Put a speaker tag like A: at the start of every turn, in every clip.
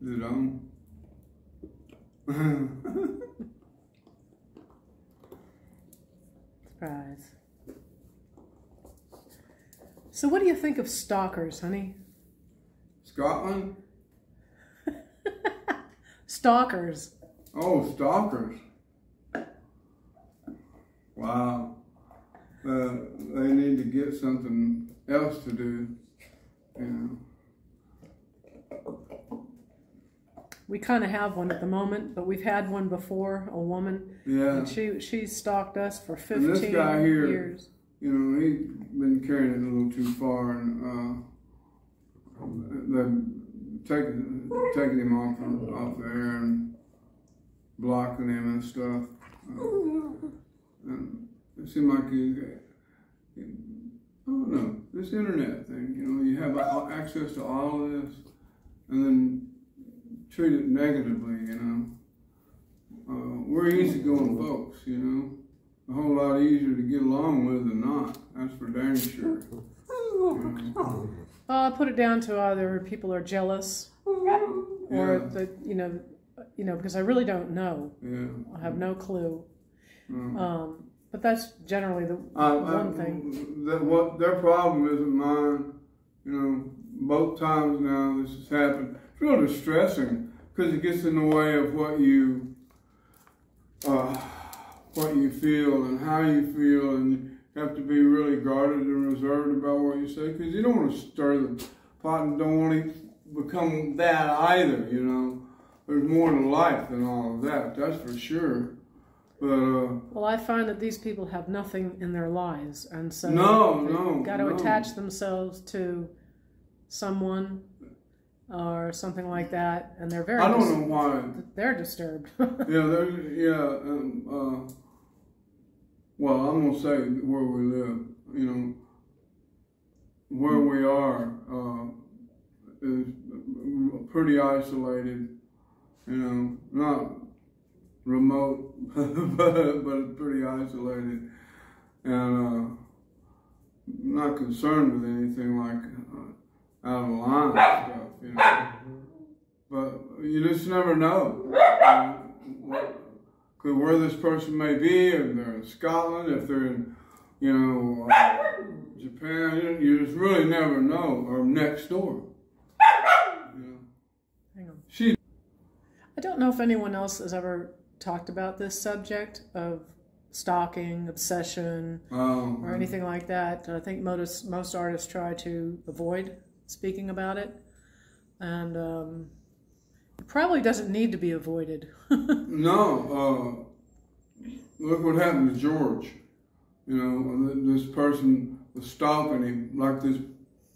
A: Is it on?
B: Surprise. So what do you think of stalkers, honey?
A: Scotland?
B: Stalkers.
A: Oh, stalkers. Wow. They need to get something else to do, you know.
B: We kind of have one at the moment, but we've had one before, a woman.
A: Yeah.
B: And she stalked us for 15
A: and this guy here,
B: years.
A: You know, he's been carrying it a little too far, and they're taking him off the air and blocking him and stuff. And it seemed like I don't know, this internet thing, you know, you have access to all of this, and then treat it negatively, you know. We're easygoing folks, you know. A whole lot easier to get along with than not. That's for dang sure. You know.
B: I put it down to either people are jealous, or the you know, because I really don't know.
A: Yeah.
B: I have no clue. But that's generally the one thing.
A: What their problem isn't mine. You know, both times now this has happened. It's real distressing because it gets in the way of what you feel and how you feel, and you have to be really guarded and reserved about what you say because you don't want to stir the pot and don't want to become that either. You know, there's more to life than all of that. That's for sure. But,
B: well, I find that these people have nothing in their lives, and so they've got to attach themselves to someone or something like that, and they're very.
A: I don't know why
B: they're disturbed.
A: Well, I'm gonna say where we live. You know, where we are is pretty isolated. You know, not remote, but pretty isolated, and not concerned with anything like out of line stuff, you know. But you just never know where this person may be, if they're in Scotland, if they're in, you know, Japan. You just really never know, or next door. You know.
B: Hang on. I don't know if anyone else has ever talked about this subject of stalking, obsession, or anything like that. I think most artists try to avoid speaking about it, and it probably doesn't need to be avoided.
A: No, look what happened to George. You know, this person was stalking him, like this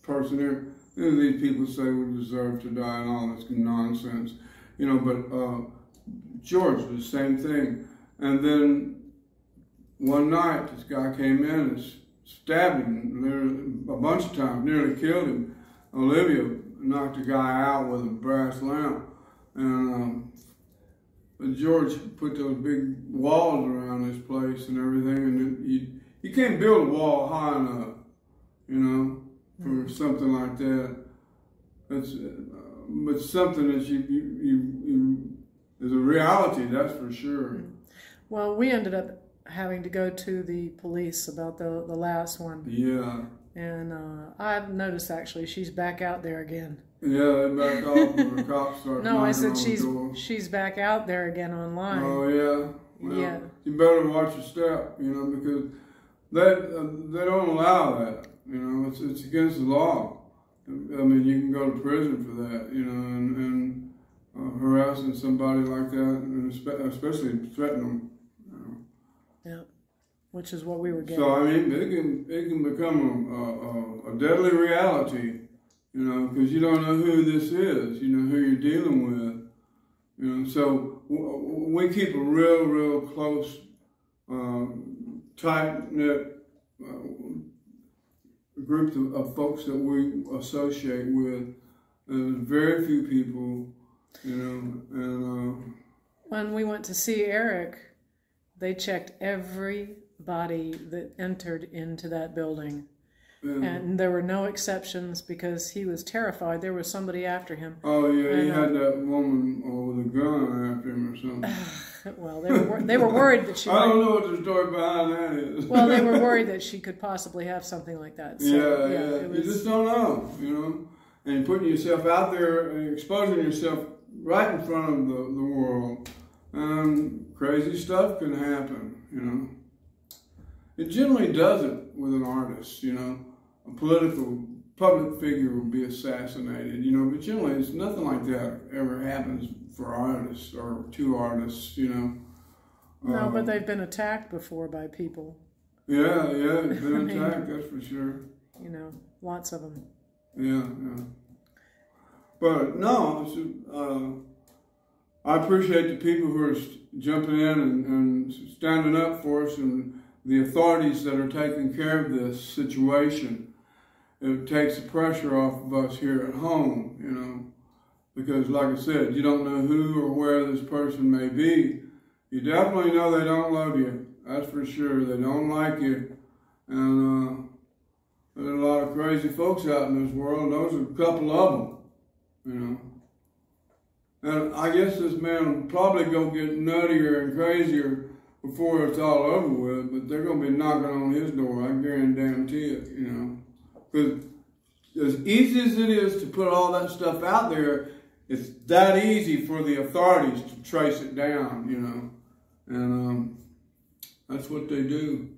A: person here. You know, these people say we deserve to die and all this nonsense. You know, but George was the same thing. And then one night, this guy came in and stabbed him a bunch of times, nearly killed him. Olivia knocked the guy out with a brass lamp. And George put those big walls around this place and everything. And you can't build a wall high enough, you know, for something like that. But something that is a reality, that's for sure.
B: Well, we ended up having to go to the police about the last one.
A: Yeah.
B: And I've noticed actually she's back out there again.
A: Yeah, they back off when the cops start
B: No, I said
A: on the door.
B: she's back out there again online.
A: Oh yeah. Well,
B: yeah.
A: You better watch your step, you know, because they don't allow that. You know, it's against the law. I mean, you can go to prison for that, you know, and harassing somebody like that, and especially threatening them. You know.
B: Yeah, which is what we were getting.
A: So I mean, it can become a deadly reality, you know, because you don't know who this is, you know, who you're dealing with, you know. So we keep a real close, tight-knit group of folks that we associate with. There's very few people, you know, and
B: when we went to see Eric, they checked everybody that entered into that building. And there were no exceptions because he was terrified. There was somebody after him.
A: Oh, yeah, and, he had that woman with a gun after him or something.
B: Well, they were worried that she
A: I don't know what the story behind that is.
B: Well, they were worried that she could possibly have something like that. So,
A: yeah. You just don't know, you know. And putting yourself out there and exposing yourself right in front of the world. Crazy stuff can happen, you know. It generally doesn't with an artist, you know. A political public figure will be assassinated, you know, but generally it's nothing like that ever happens for artists or to artists, you know.
B: No, but they've been attacked before by people.
A: Yeah, it's been attacked, that's for sure.
B: You know, lots of them.
A: Yeah. But no, I appreciate the people who are jumping in and standing up for us, and the authorities that are taking care of this situation. It takes the pressure off of us here at home, you know, because like I said, you don't know who or where this person may be. You definitely know they don't love you. That's for sure. They don't like you. And there's a lot of crazy folks out in this world. Those are a couple of them, you know. And I guess this man will probably go get nuttier and crazier before it's all over with, but they're going to be knocking on his door, I guarantee it, you know. Because as easy as it is to put all that stuff out there, it's that easy for the authorities to trace it down, you know. And that's what they do.